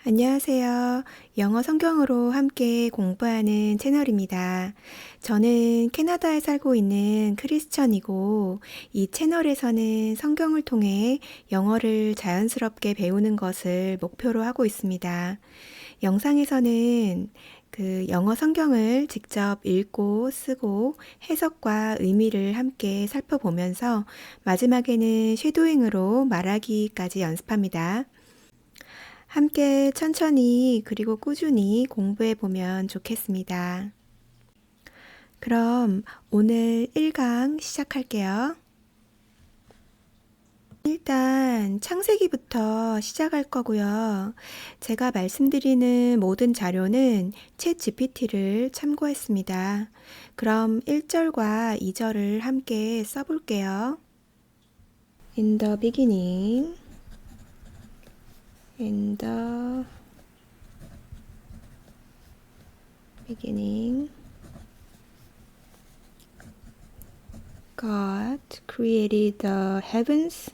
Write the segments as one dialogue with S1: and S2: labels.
S1: 안녕하세요. 영어 성경으로 함께 공부하는 채널입니다. 저는 캐나다에 살고 있는 크리스천이고, 이 채널에서는 성경을 통해 영어를 자연스럽게 배우는 것을 목표로 하고 있습니다. 영상에서는 그 영어 성경을 직접 읽고 쓰고 해석과 의미를 함께 살펴보면서 마지막에는 쉐도잉으로 말하기까지 연습합니다. 함께 천천히 그리고 꾸준히 공부해 보면 좋겠습니다. 그럼 오늘 1강 시작할게요. 일단 창세기부터 시작할 거고요. 제가 말씀드리는 모든 자료는 챗 GPT를 참고했습니다. 그럼 1절과 2절을 함께 써볼게요. In the beginning, in the beginning, God created the heavens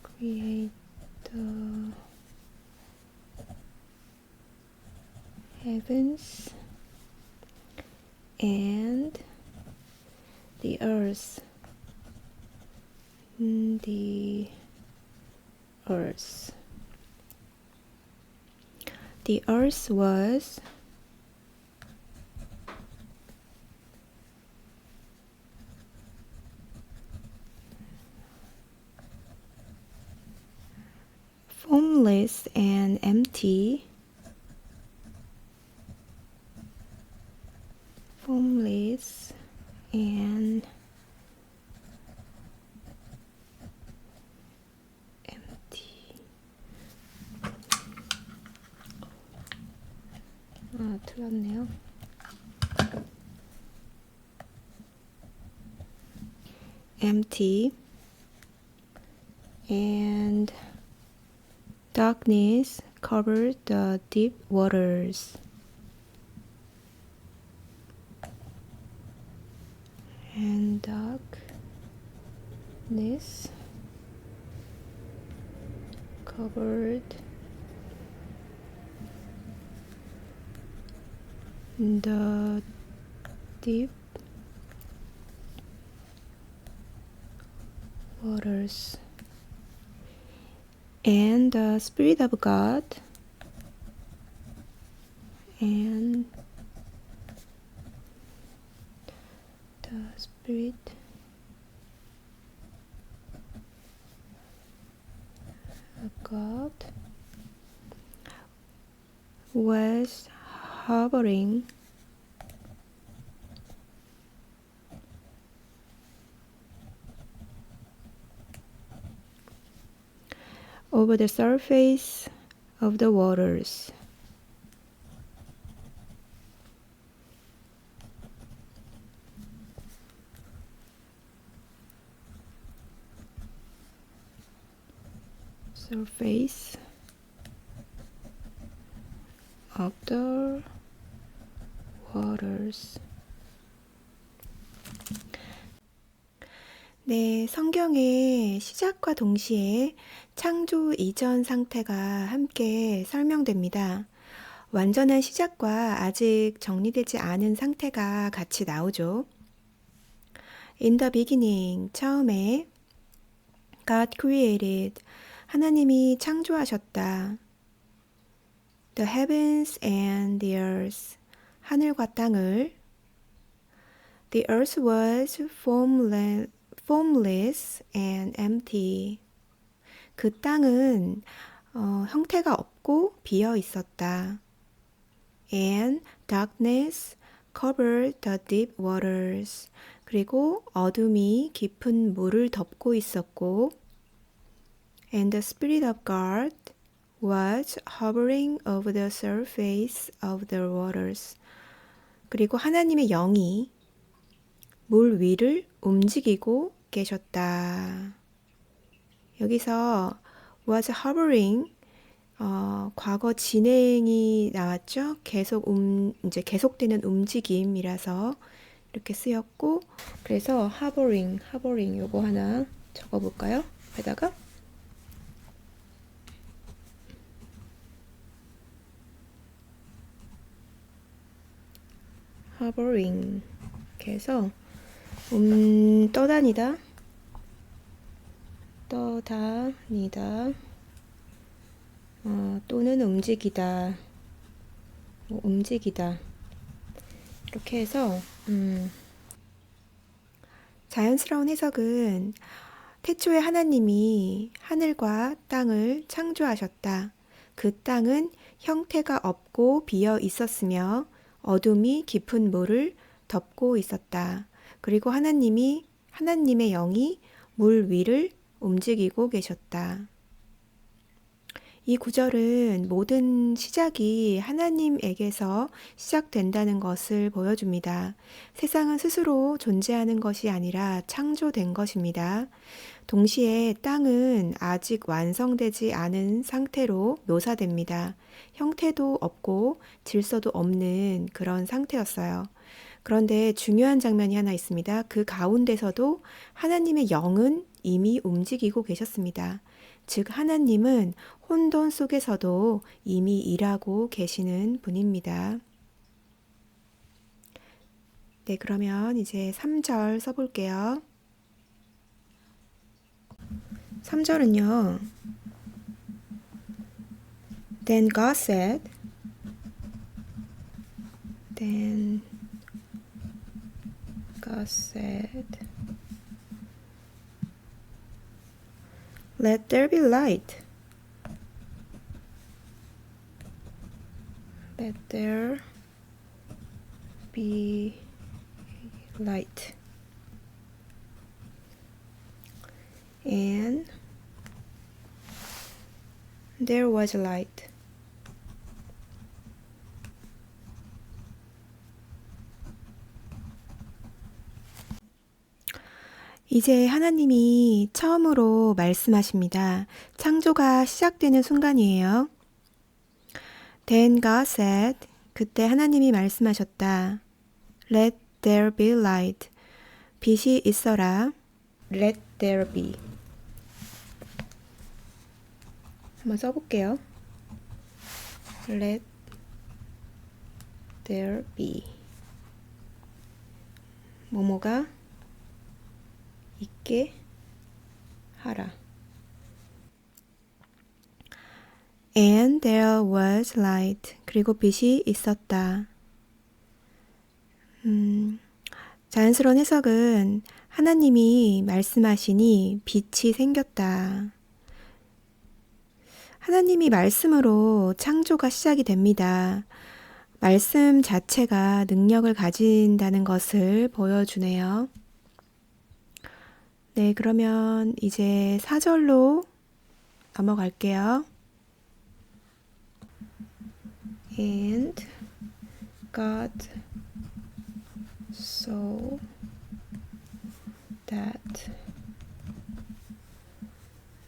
S1: create the heavens and the earth. The earth. The earth was formless and empty. Formless and empty. 틀렸네요. Empty and darkness covered the deep waters. And darkness covered the deep waters. And the Spirit of God and the Spirit of God was hovering over the surface of the waters. Surface of the waters. 네, 성경의 시작과 동시에 창조 이전 상태가 함께 설명됩니다. 완전한 시작과 아직 정리되지 않은 상태가 같이 나오죠. In the beginning, 처음에 God created, 하나님이 창조하셨다. The heavens and the earth, 하늘과 땅을. The earth was formless and empty. 그 땅은 형태가 없고 비어 있었다. And darkness covered the deep waters. 그리고 어둠이 깊은 물을 덮고 있었고, and the Spirit of God was hovering over the surface of the waters. 그리고 하나님의 영이 물 위를 움직이고 계셨다. 여기서 was hovering, 과거 진행이 나왔죠. 이제 계속되는 움직임이라서 이렇게 쓰였고, 그래서 hovering 요거 하나 적어볼까요? 에다가 hovering 이렇게 해서 떠다니다 또는 움직이다 움직이다 이렇게 해서 자연스러운 해석은 태초에 하나님이 하늘과 땅을 창조하셨다. 그 땅은 형태가 없고 비어 있었으며 어둠이 깊은 물을 덮고 있었다. 그리고 하나님의 영이 물 위를 움직이고 계셨다. 이 구절은 모든 시작이 하나님에게서 시작된다는 것을 보여줍니다. 세상은 스스로 존재하는 것이 아니라 창조된 것입니다. 동시에 땅은 아직 완성되지 않은 상태로 묘사됩니다. 형태도 없고 질서도 없는 그런 상태였어요. 그런데 중요한 장면이 하나 있습니다. 그 가운데서도 하나님의 영은 이미 움직이고 계셨습니다. 즉 하나님은 혼돈 속에서도 이미 일하고 계시는 분입니다. 네, 그러면 이제 3절 써볼게요. 3절은요. Then God said, Let there be light. Let there be light. And there was light. 이제 하나님이 처음으로 말씀하십니다. 창조가 시작되는 순간이에요. Then God said, 그때 하나님이 말씀하셨다. Let there be light. 빛이 있어라. Let there be. 한번 써볼게요. Let there be. 뭐뭐가 있게 하라. And there was light. 그리고 빛이 있었다. 자연스러운 해석은 하나님이 말씀하시니 빛이 생겼다. 하나님이 말씀으로 창조가 시작이 됩니다. 말씀 자체가 능력을 가진다는 것을 보여주네요. 네, 그러면 이제 4절로 넘어갈게요. And God saw that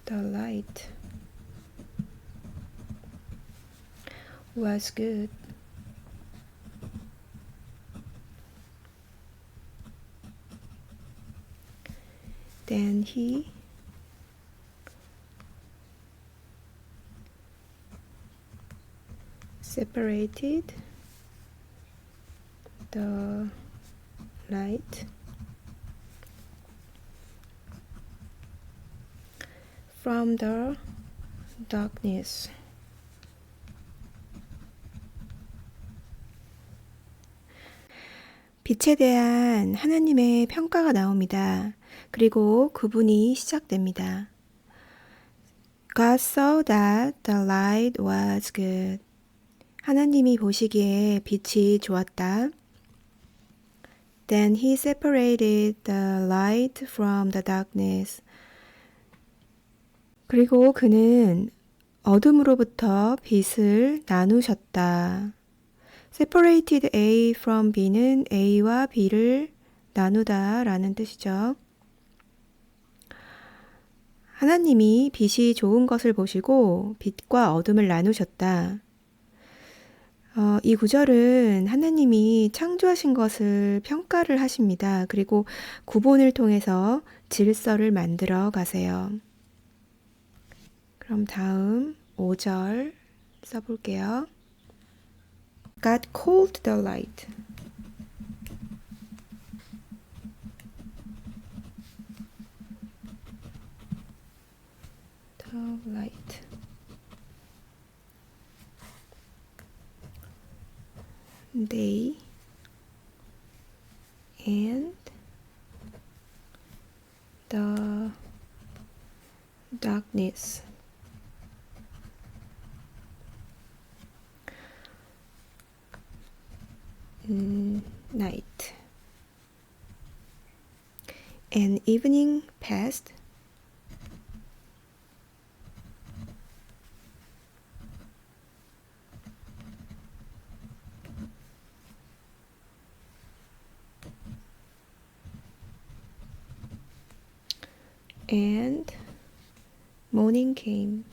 S1: the light was good. Then he separated the light from the darkness. 빛에 대한 하나님의 평가가 나옵니다. 그리고 구분이 시작됩니다. God saw that the light was good. 하나님이 보시기에 빛이 좋았다. Then he separated the light from the darkness. 그리고 그는 어둠으로부터 빛을 나누셨다. Separated A from B는 A와 B를 나누다 라는 뜻이죠. 하나님이 빛이 좋은 것을 보시고 빛과 어둠을 나누셨다. 이 구절은 하나님이 창조하신 것을 평가를 하십니다. 그리고 구분을 통해서 질서를 만들어 가세요. 그럼 다음 5절 써볼게요. God called the light. The light. Day and the darkness. Night. And evening passed. And morning came.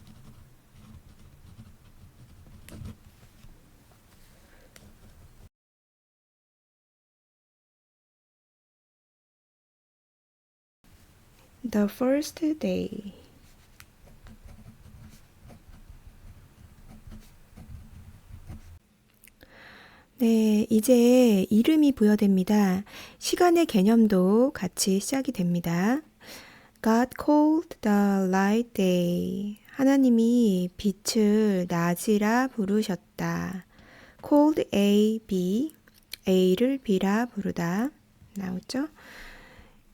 S1: The first day. 네, 이제 이름이 부여됩니다. 시간의 개념도 같이 시작이 됩니다. God called the light day. 하나님이 빛을 낮이라 부르셨다. called A, B, A를 B라 부르다. 나오죠?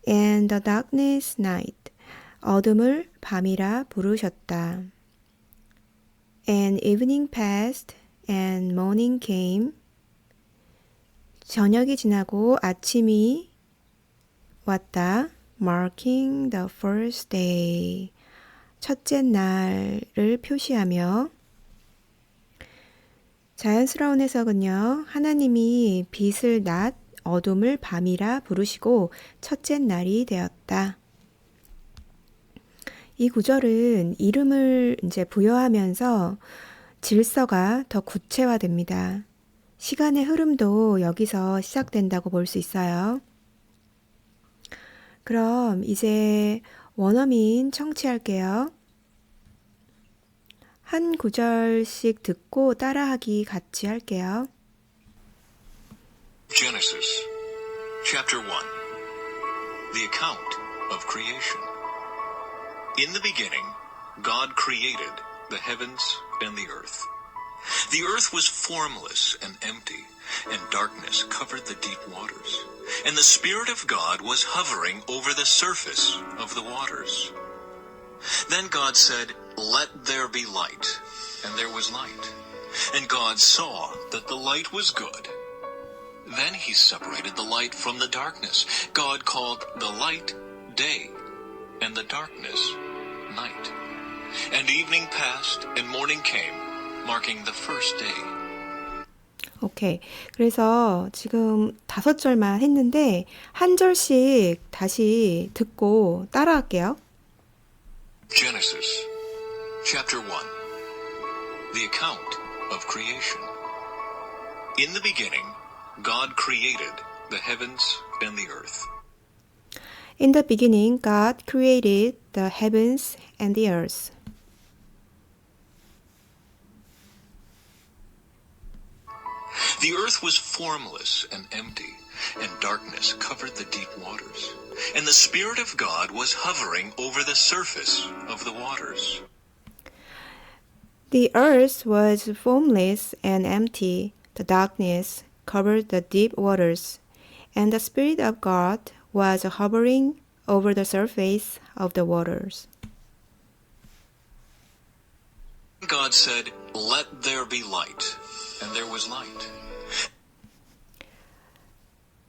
S1: And the darkness night. 어둠을 밤이라 부르셨다. And evening passed and morning came. 저녁이 지나고 아침이 왔다. Marking the first day. 첫째 날을 표시하며 자연스러운 해석은요. 하나님이 빛을 낮, 어둠을 밤이라 부르시고 첫째 날이 되었다. 이 구절은 이름을 이제 부여하면서 질서가 더 구체화됩니다. 시간의 흐름도 여기서 시작된다고 볼 수 있어요. 그럼 이제 원어민 청취할게요. 한 구절씩 듣고 따라하기 같이 할게요.
S2: Genesis, chapter 1, the account of creation. In the beginning, God created the heavens and the earth. The earth was formless and empty, and darkness covered the deep waters. And the Spirit of God was hovering over the surface of the waters. Then God said, "Let there be light." And there was light. And God saw that the light was good. Then he separated the light from the darkness. God called the light day, and the darkness night. And evening passed, and morning came, marking the first day.
S1: 오케이. 그래서 지금 5절만 했는데 한 절씩 다시 듣고 따라할게요.
S2: Genesis, chapter 1, the account of creation. In the beginning, God created the heavens and the earth.
S1: In the beginning, God created the heavens and the earth.
S2: The earth was formless and empty, and darkness covered the deep waters. And the Spirit of God was hovering over the surface of the waters.
S1: The earth was formless and empty. The darkness covered the deep waters, and the Spirit of God was hovering over the surface of the waters.
S2: God said, "Let there be light," and there was light.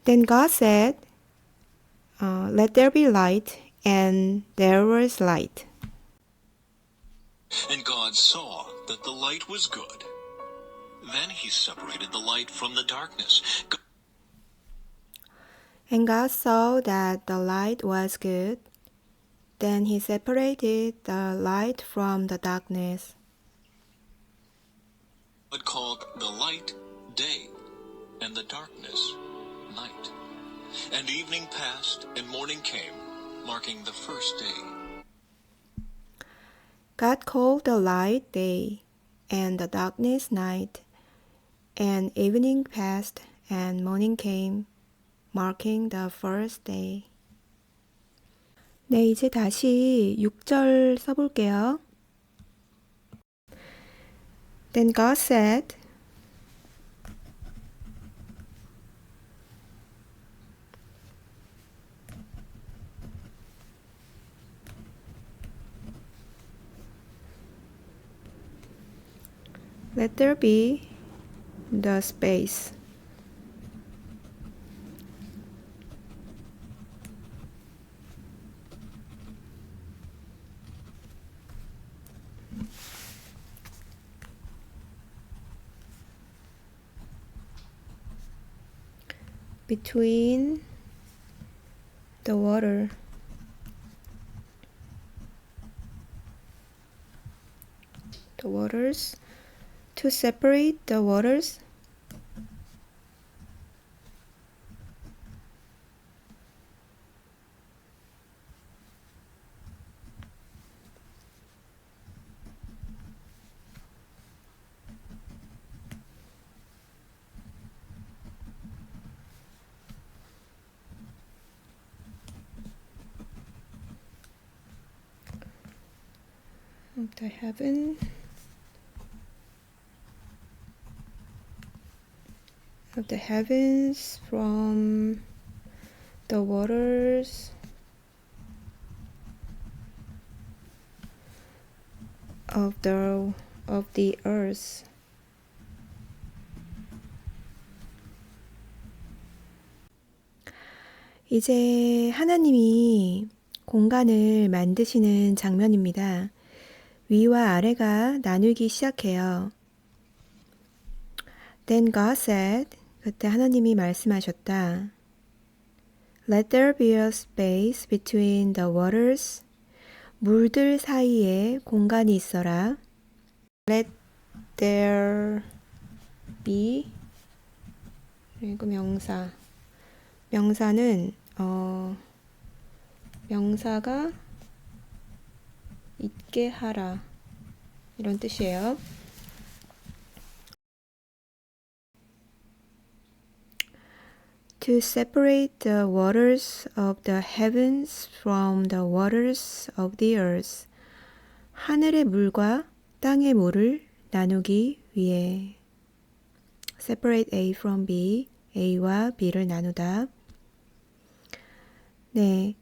S1: Then God said, "Let there be light," and there was light.
S2: And God saw that the light was good. Then he separated the light from the darkness.
S1: And God saw that the light was good. Then he separated the light from the darkness.
S2: God called the light day, and the darkness night. And evening passed, and morning came, marking the first day.
S1: God called the light day, and the darkness night, and evening passed, and morning came, marking the first day. 네, 이제 다시 6절 써볼게요. Then God said, Let there be the space. Between the water. The waters. To separate the waters. Of the heaven. Of the heavens from the waters of the earth. 이제 하나님이 공간을 만드시는 장면입니다. 위와 아래가 나누기 시작해요. Then God said, 그때 하나님이 말씀하셨다. Let there be a space between the waters. 물들 사이에 공간이 있어라. Let there be. 그리고 명사. 명사는 명사가 있게 하라. 이런 뜻이에요. To separate the waters of the heavens from the waters of the earth. 하늘의 물과 땅의 물을 나누기 위해. Separate A from B. A와 B를 나누다. 네.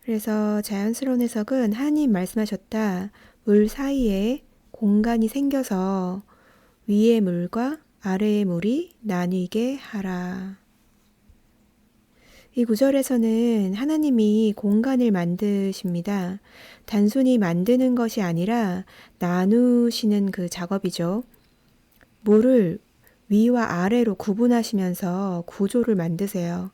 S1: 그래서 자연스러운 해석은 하나님 말씀하셨다. 물 사이에 공간이 생겨서 위의 물과 아래의 물이 나뉘게 하라. 이 구절에서는 하나님이 공간을 만드십니다. 단순히 만드는 것이 아니라 나누시는 그 작업이죠. 물을 위와 아래로 구분하시면서 구조를 만드세요.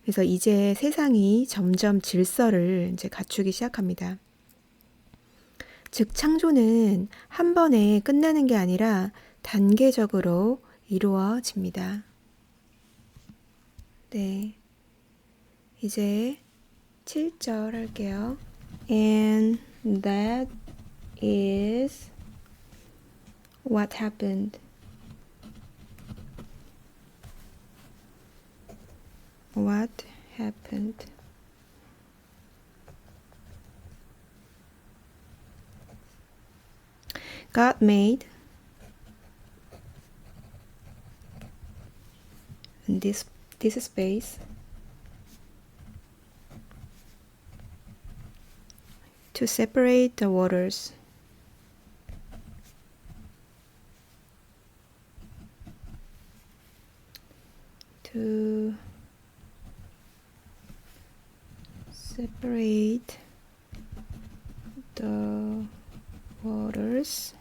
S1: 그래서 이제 세상이 점점 질서를 이제 갖추기 시작합니다. 즉 창조는 한 번에 끝나는 게 아니라 단계적으로 이루어집니다. 네, 이제 7절 할게요. And that is what happened. What happened? God made this space to separate the waters. To separate the waters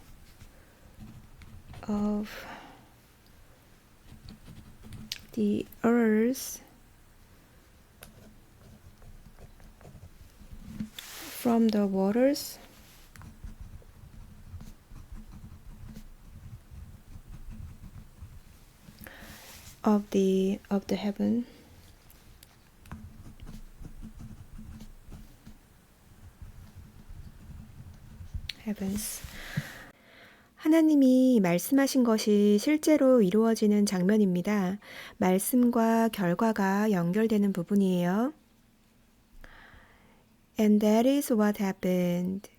S1: of the earth from the waters of the heaven. heavens. 하나님이 말씀하신 것이 실제로 이루어지는 장면입니다. 말씀과 결과가 연결되는 부분이에요. And that is what happened.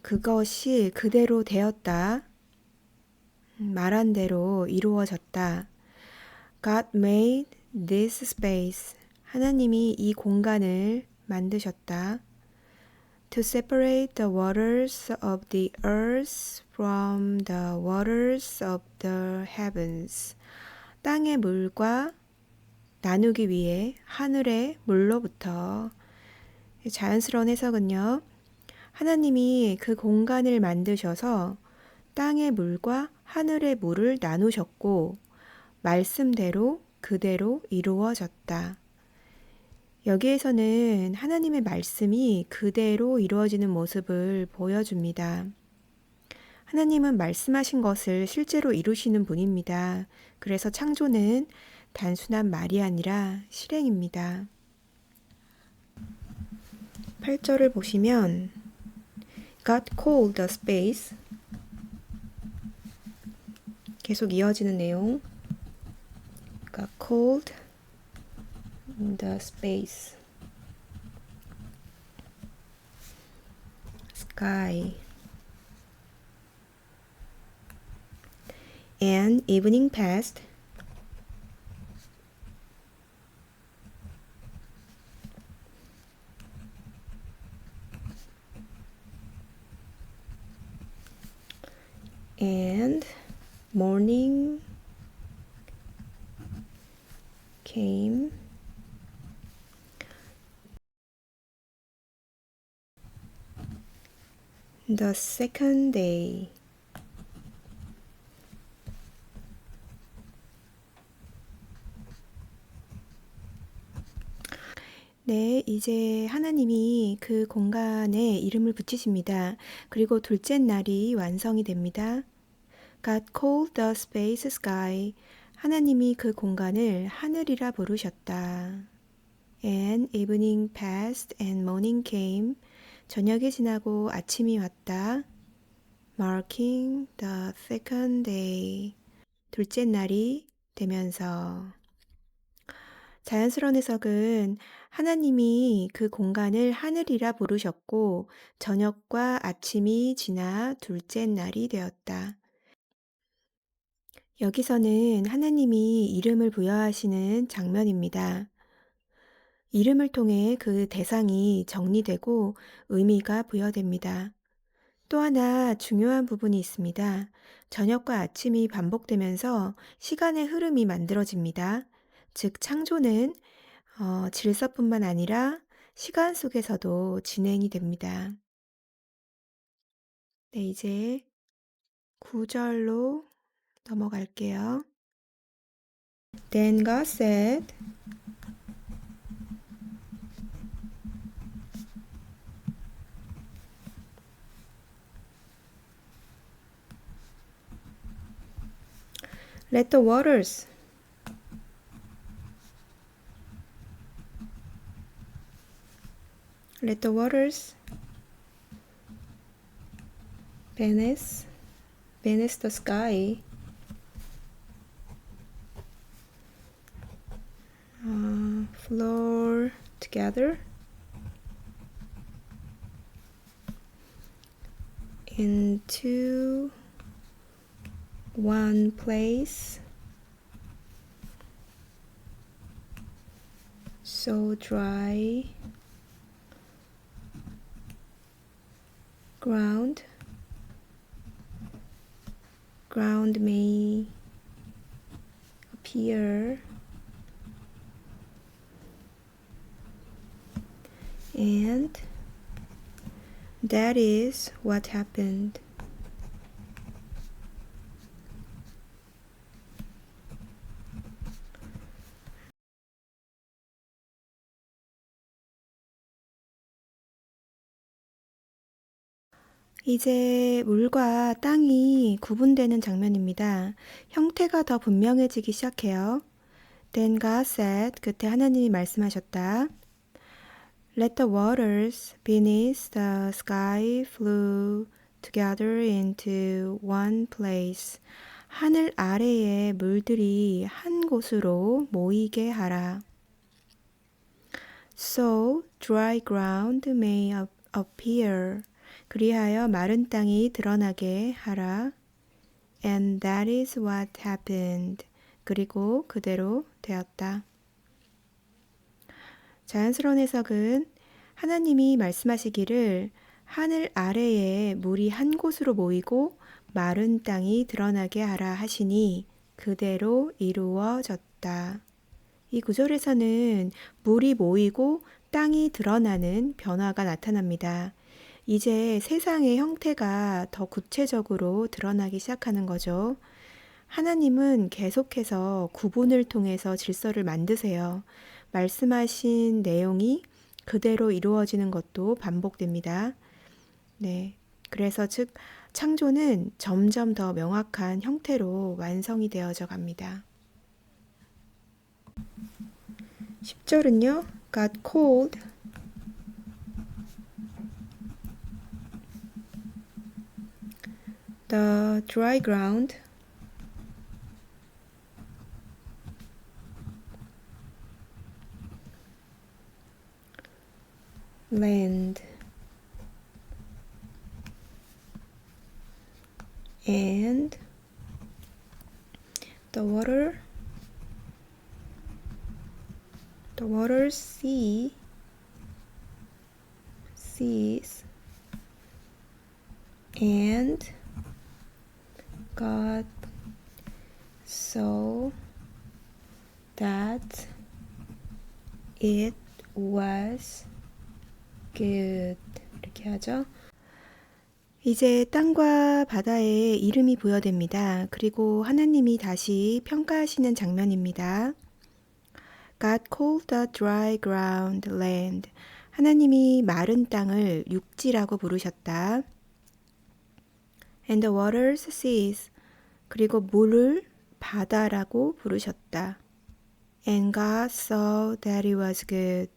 S1: 그것이 그대로 되었다. 말한 대로 이루어졌다. God made this space. 하나님이 이 공간을 만드셨다. To separate the waters of the earth from the waters of the heavens. 땅의 물과 나누기 위해 하늘의 물로부터. 자연스러운 해석은요. 하나님이 그 공간을 만드셔서 땅의 물과 하늘의 물을 나누셨고 말씀대로 그대로 이루어졌다. 여기에서는 하나님의 말씀이 그대로 이루어지는 모습을 보여줍니다. 하나님은 말씀하신 것을 실제로 이루시는 분입니다. 그래서 창조는 단순한 말이 아니라 실행입니다. 8절을 보시면 God called the space. 계속 이어지는 내용. God called the space. Sky. And evening passed. And morning came. The second day. 네, 이제 하나님이 그 공간에 이름을 붙이십니다. 그리고 둘째 날이 완성이 됩니다. God called the space sky. 하나님이 그 공간을 하늘이라 부르셨다. And evening passed and morning came. 저녁이 지나고 아침이 왔다. Marking the second day. 둘째 날이 되면서. 자연스러운 해석은 하나님이 그 공간을 하늘이라 부르셨고 저녁과 아침이 지나 둘째 날이 되었다. 여기서는 하나님이 이름을 부여하시는 장면입니다. 이름을 통해 그 대상이 정리되고 의미가 부여됩니다. 또 하나 중요한 부분이 있습니다. 저녁과 아침이 반복되면서 시간의 흐름이 만들어집니다. 즉 창조는 질서뿐만 아니라 시간 속에서도 진행이 됩니다. 네, 이제 9절로 넘어갈게요. Then God said, Let the waters beneath the sky flow together into one place, so dry ground may appear, and that is what happened. 이제 물과 땅이 구분되는 장면입니다. 형태가 더 분명해지기 시작해요. Then God said, 그때 하나님이 말씀하셨다. Let the waters beneath the sky flow together into one place. 하늘 아래의 물들이 한 곳으로 모이게 하라. So dry ground may appear. 그리하여 마른 땅이 드러나게 하라. And that is what happened. 그리고 그대로 되었다. 자연스러운 해석은 하나님이 말씀하시기를 하늘 아래에 물이 한 곳으로 모이고 마른 땅이 드러나게 하라 하시니 그대로 이루어졌다. 이 구절에서는 물이 모이고 땅이 드러나는 변화가 나타납니다. 이제 세상의 형태가 더 구체적으로 드러나기 시작하는 거죠. 하나님은 계속해서 구분을 통해서 질서를 만드세요. 말씀하신 내용이 그대로 이루어지는 것도 반복됩니다. 네. 그래서 즉, 창조는 점점 더 명확한 형태로 완성이 되어져 갑니다. 10절은요, God called the dry ground land and the water seas and God saw that it was good. 이렇게 하죠. 이제 땅과 바다에 이름이 부여됩니다. 그리고 하나님이 다시 평가하시는 장면입니다. God called the dry ground land. 하나님이 마른 땅을 육지라고 부르셨다. And the waters seas. 그리고 물을 바다라고 부르셨다. And God saw that it was good.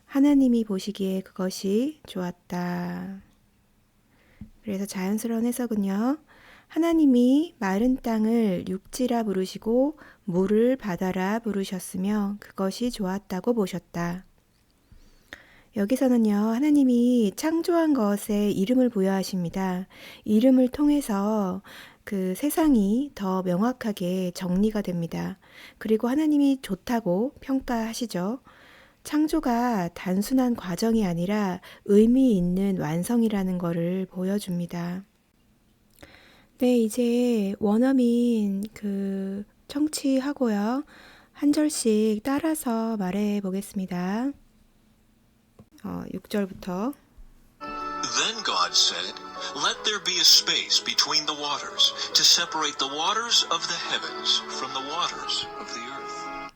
S1: 하나님이 보시기에 그것이 좋았다. 그래서 자연스러운 해석은요. 하나님이 마른 땅을 육지라 부르시고 물을 바다라 부르셨으며 그것이 좋았다고 보셨다. 여기서는요. 하나님이 창조한 것에 이름을 부여하십니다. 이름을 통해서 그 세상이 더 명확하게 정리가 됩니다. 그리고 하나님이 좋다고 평가하시죠. 창조가 단순한 과정이 아니라 의미 있는 완성이라는 것을 보여줍니다. 네, 이제 원어민 청취하고요. 한 절씩 따라서 말해 보겠습니다. 6절부터.
S2: Then God said, Let there be a space between the waters, to separate the waters of the heavens from the waters of the earth.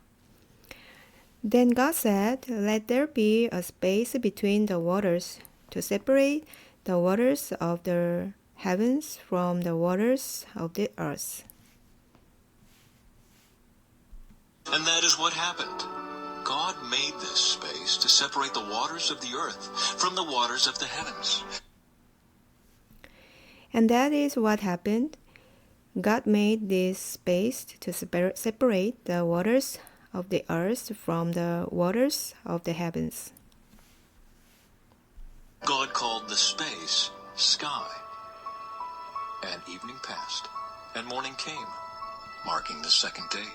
S1: Then God said, Let there be a space between the waters, to separate the waters of the heavens from the waters of the earth.
S2: And that is what happened. God made this space to separate the waters of the earth from the waters of the heavens.
S1: And that is what happened. God made this space to separate the waters of the earth from the waters of the heavens.
S2: God called the space sky. And evening passed, and morning came, marking the second day.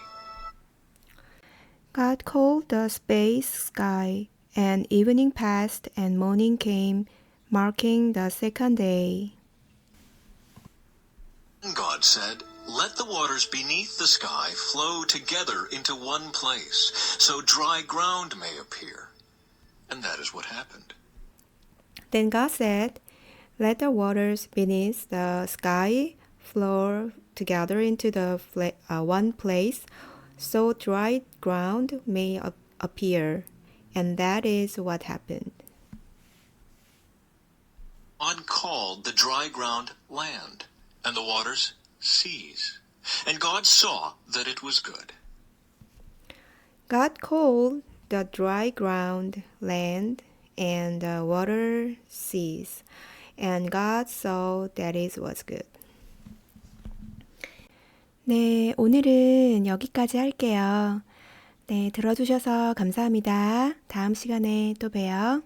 S1: God called the space sky, and evening passed, and morning came, marking the second day.
S2: God said, Let the waters beneath the sky flow together into one place, so dry ground may appear. And that is what happened.
S1: Then God said, Let the waters beneath the sky flow together into the one place, so dry ground may appear. And that is what happened.
S2: God called the dry ground land, and the waters seas. And God saw that it was good.
S1: God called the dry ground land, and the water ceased. And God saw that it was good. 네, 오늘은 여기까지 할게요. 네, 들어주셔서 감사합니다. 다음 시간에 또 봬요.